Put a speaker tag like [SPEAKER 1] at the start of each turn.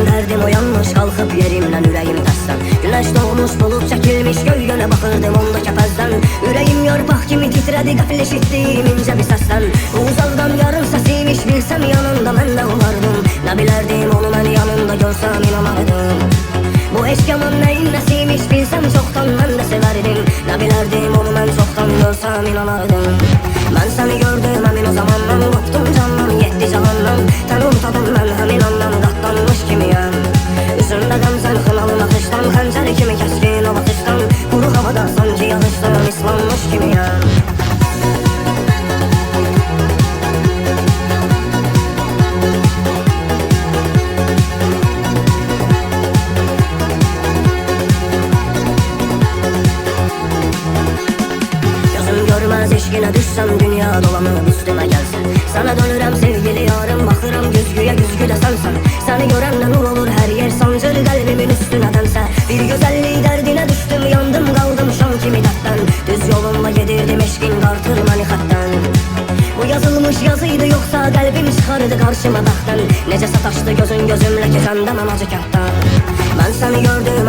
[SPEAKER 1] dərdim oyanmış, qalxıb yerimdən ürəyim təsdən. Güneş doğmuş, bulud çəkilmiş, gölgönə baxırdım onda kəpəzdən. Ürəyim yarpaq kimi titrədi, qəfil eşitdim incə bir səsdən. Uzaqdan yarım səsiymiş, bilsəm yanında mən də olardım. Nə bilərdim onu mən yanında görsəm inanardım. Bu eşk yaman nəyin nəsiymiş, bilsəm çoxdan mən də sevərdim. Nə bilərdim onu mən çoxdan görsəm inanardım. Mən səni gördüm həmin o zamandan, qopdum candan, yetdi cahandan. Tənum tadım mən həmin andan, qatlanmış kimiyəm. Üzümdə qəmsən xınalı naxışdan, xəncəri kimi kəskin o baxışdan. Quru havada sancı yağışdan, islanmış kimiyəm. Görməz eşqinə düşsəm, dünya dolanıb üstümə gəlsən. Sana dönürəm sevgili yarım, baxıram güzgüyə, güzgü də sənsən. Səni görəndə nur olur hər yer, sancır qəlbimin üstünə dənsə. Bir gözəllik dərdinə düşdüm, yandım qaldım şam kimi dərddən. Düz yolumla gedirdim, eşqin qartır məni xətdən. Bu yazılmış yazıydı yoxsa qəlbim çıxardı qarşıma bəxtdən. Necə sataşdı gözün gözümlə keçəndə mən acı kənddən. Mən səni gördüm